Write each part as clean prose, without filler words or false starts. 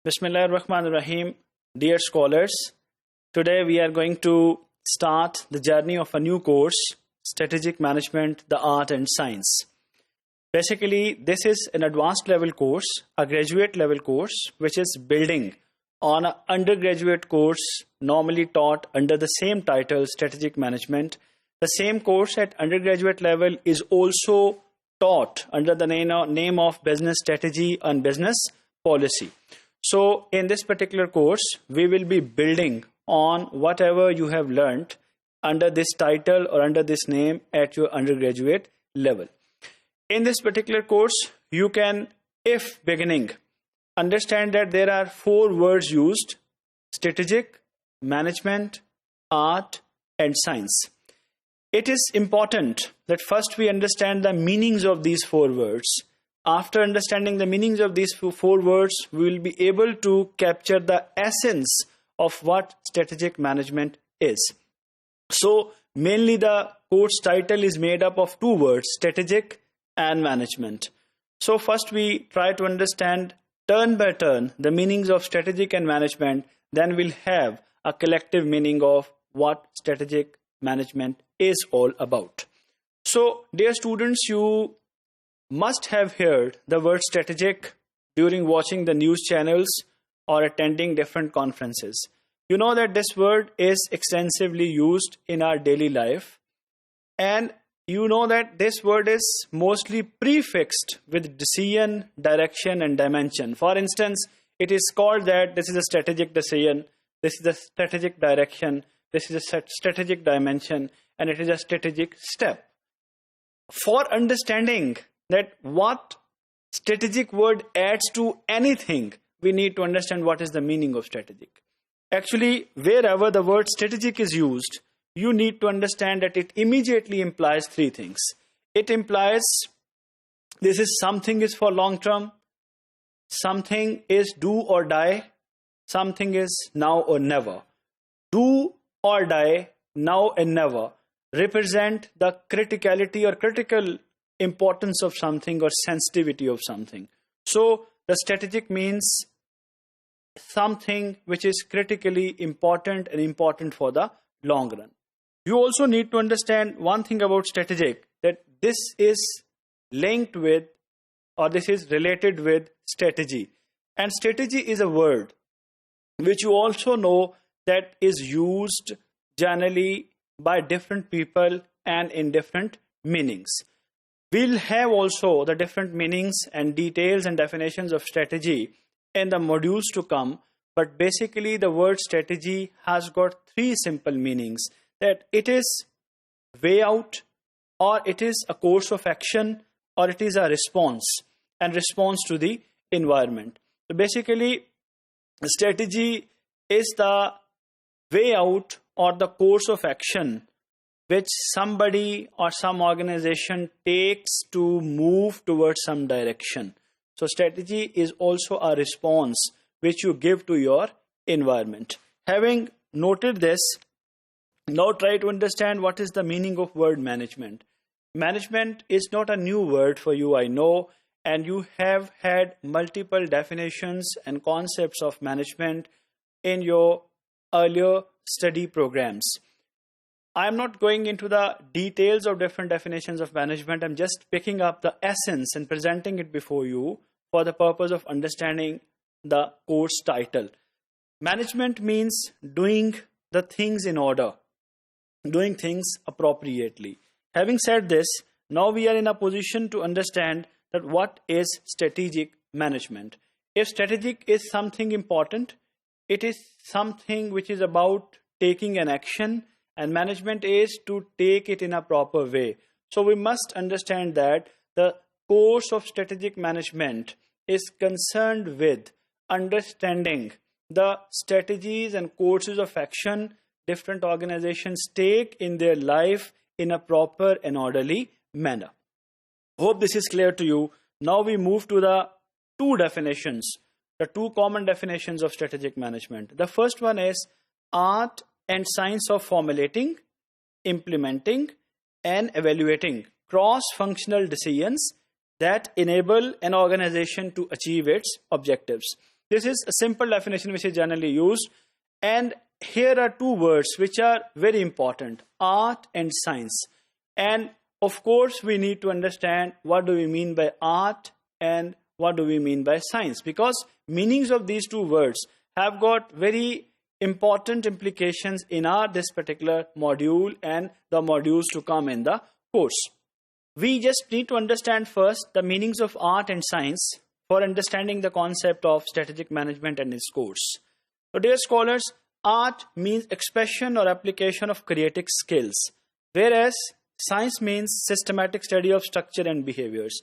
Bismillahirrahmanirrahim. Dear scholars, today we are going to start the journey of a new course, Strategic Management, the Art and Science. Basically, this is an advanced level course, a graduate level course, which is building on an undergraduate course normally taught under the same title, Strategic Management. The same course at undergraduate level is also taught under the name of Business Strategy and Business Policy. So in this particular course, we will be building on whatever you have learned under this title or under this name at your undergraduate level. In this particular course, you can, if beginning, understand that there are 4 words used: strategic, management, art, and science. It is important that first we understand the meanings of these 4 words. After understanding the meanings of these 4 words, we will be able to capture the essence of what strategic management is. So, mainly the course title is made up of 2 words, strategic and management. So, first we try to understand turn by turn the meanings of strategic and management, then we'll have a collective meaning of what strategic management is all about. So, dear students, you must have heard the word strategic during watching the news channels or attending different conferences. You know that this word is extensively used in our daily life, and you know that this word is mostly prefixed with decision, direction, and dimension. For instance, it is called that this is a strategic decision, this is a strategic direction, this is a strategic dimension, and it is a strategic step. For understanding that what strategic word adds to anything, we need to understand what is the meaning of strategic. Actually, wherever the word strategic is used, you need to understand that it immediately implies 3 things. It implies this is something is for long term, something is do or die, something is now or never. Do or die, now and never represent the criticality or critical importance of something or sensitivity of something. So the strategic means something which is critically important and important for the long run. You also need to understand one thing about strategic, that this is linked with or this is related with strategy. And strategy is a word which you also know that is used generally by different people and in different meanings. We'll have also the different meanings and details and definitions of strategy in the modules to come. But basically the word strategy has got 3 simple meanings. That it is way out, or it is a course of action, or it is a response and response to the environment. So basically strategy is the way out or the course of action which somebody or some organization takes to move towards some direction. So strategy is also a response which you give to your environment. Having noted this, now try to understand what is the meaning of word management. Management is not a new word for you, I know, and you have had multiple definitions and concepts of management in your earlier study programs. I'm not going into the details of different definitions of management. I'm just picking up the essence and presenting it before you for the purpose of understanding the course title. Management means doing the things in order, doing things appropriately. Having said this, now we are in a position to understand that what is strategic management. If strategic is something important, it is something which is about taking an action, and management is to take it in a proper way. So we must understand that the course of strategic management is concerned with understanding the strategies and courses of action different organizations take in their life in a proper and orderly manner. Hope this is clear to you. Now we move to the 2 definitions, the 2 common definitions of strategic management. The first one is art and science of formulating, implementing, and evaluating cross-functional decisions that enable an organization to achieve its objectives. This is a simple definition which is generally used. And here are two words which are very important: art and science. And of course, we need to understand what do we mean by art and what do we mean by science, because meanings of these two words have got very important implications in this particular module and the modules to come in the course. We just need to understand first the meanings of art and science for understanding the concept of strategic management and its course. So dear scholars, art means expression or application of creative skills, whereas science means systematic study of structure and behaviors.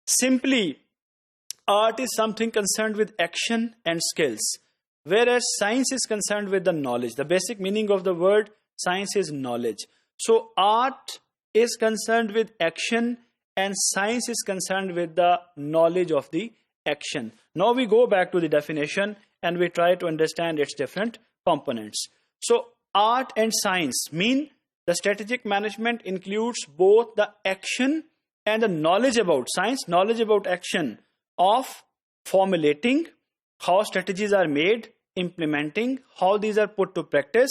Simply, art is something concerned with action and skills, whereas science is concerned with the knowledge. The basic meaning of the word science is knowledge. So art is concerned with action and science is concerned with the knowledge of the action. Now we go back to the definition and we try to understand its different components. So art and science mean the strategic management includes both the action and the knowledge about science, knowledge about action of formulating how strategies are made, implementing how these are put to practice,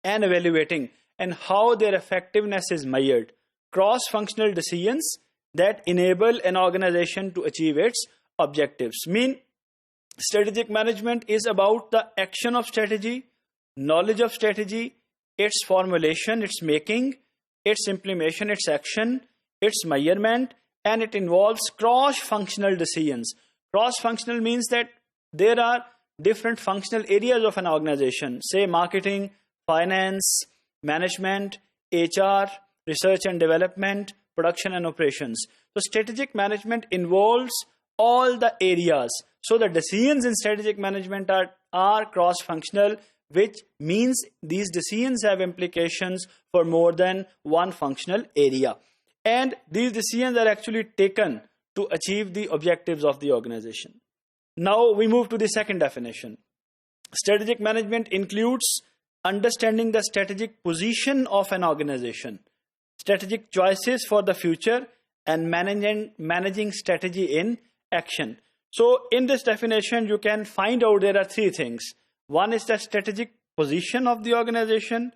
and evaluating and how their effectiveness is measured. Cross-functional decisions that enable an organization to achieve its objectives. Mean strategic management is about the action of strategy, knowledge of strategy, its formulation, its making, its implementation, its action, its measurement, and it involves cross-functional decisions. Cross-functional means that there are different functional areas of an organization, say marketing, finance, management, HR, research and development, production and operations. So strategic management involves all the areas. So the decisions in strategic management are cross-functional, which means these decisions have implications for more than one functional area. And these decisions are actually taken to achieve the objectives of the organization. Now we move to the second definition. Strategic management includes understanding the strategic position of an organization, strategic choices for the future, and managing strategy in action. So in this definition, you can find out there are three things. One is the strategic position of the organization.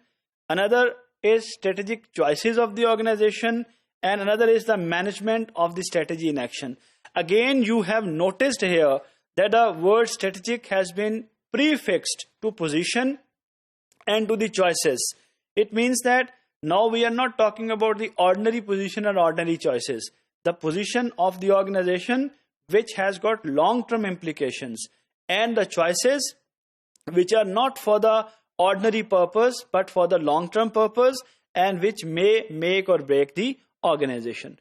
Another is strategic choices of the organization. And another is the management of the strategy in action. Again, you have noticed here that the word strategic has been prefixed to position and to the choices. It means that now we are not talking about the ordinary position or ordinary choices. The position of the organization which has got long-term implications, and the choices which are not for the ordinary purpose but for the long-term purpose and which may make or break the organization.